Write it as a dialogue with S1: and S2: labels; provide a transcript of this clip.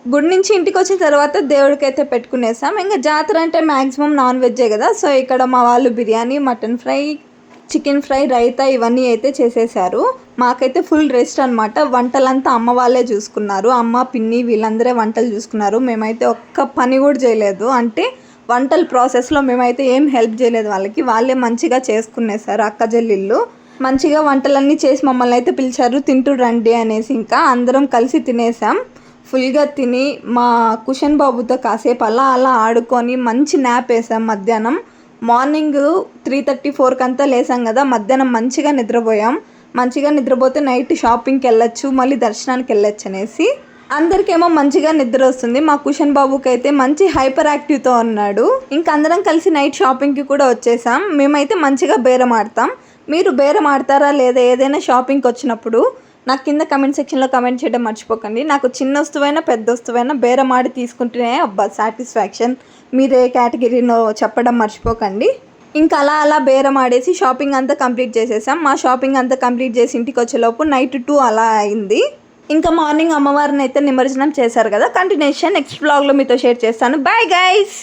S1: గుడి నుంచి ఇంటికి వచ్చిన తర్వాత దేవుడికైతే పెట్టుకునేసాం. ఇంకా జాతర అంటే మ్యాక్సిమం నాన్ వెజ్జే కదా. సో ఇక్కడ మా వాళ్ళు biryani, mutton fry, chicken fry, raita ఇవన్నీ అయితే చేసేసారు. మాకైతే ఫుల్ రెస్ట్ అనమాట. వంటలంతా అమ్మ వాళ్ళే చూసుకున్నారు. అమ్మ, పిన్ని వీళ్ళందరే వంటలు చూసుకున్నారు. మేమైతే ఒక్క పని కూడా చేయలేదు. అంటే వంటల ప్రాసెస్లో మేమైతే ఏం హెల్ప్ చేయలేదు వాళ్ళకి. వాళ్ళే మంచిగా చేసుకునేసారు అక్క చెల్లెళ్ళు. మంచిగా వంటలన్నీ చేసి మమ్మల్ని అయితే పిలిచారు, తింటూ రండి అనేసి. ఇంకా అందరం కలిసి తినేసాం. ఫుల్గా తిని మా కుషన్ బాబుతో కాసేపు అలా అలా ఆడుకొని మంచి న్యాప్ వేసాం. మధ్యాహ్నం మార్నింగ్ 3:30, 4 అంతా లేసాం కదా. మధ్యాహ్నం మంచిగా నిద్రపోయాం. మంచిగా నిద్రపోతే నైట్ షాపింగ్కి వెళ్ళొచ్చు, మళ్ళీ దర్శనానికి వెళ్ళొచ్చు అనేసి. అందరికేమో మంచిగా నిద్ర వస్తుంది. మా కుషన్ బాబుకి అయితే మంచి హైపర్ యాక్టివ్తో ఉన్నాడు. ఇంకా అందరం కలిసి నైట్ షాపింగ్కి కూడా వచ్చేసాం. మేమైతే మంచిగా బేరం ఆడతాం. మీరు బేరం ఆడతారా లేదా? ఏదైనా షాపింగ్కి వచ్చినప్పుడు నాకు కింద కమెంట్ సెక్షన్లో కమెంట్ చేయడం మర్చిపోకండి. నాకు చిన్న వస్తువైనా పెద్ద వస్తువైనా బేరం ఆడి తీసుకుంటేనే అబ్బా సాటిస్ఫాక్షన్. మీరు ఏ కేటగిరీనో చెప్పడం మర్చిపోకండి. ఇంకా అలా అలా బేరం ఆడేసి షాపింగ్ అంతా కంప్లీట్ చేసేసాం. మా షాపింగ్ అంతా కంప్లీట్ చేసి ఇంటికి వచ్చేలోపు నైట్ 2 అలా అయింది. ఇంకా మార్నింగ్ అమ్మవారిని అయితే నిమజ్జనం చేశారు కదా. కంటిన్యూషన్ నెక్స్ట్ వ్లాగ్లో మీతో షేర్ చేస్తాను. Bye guys.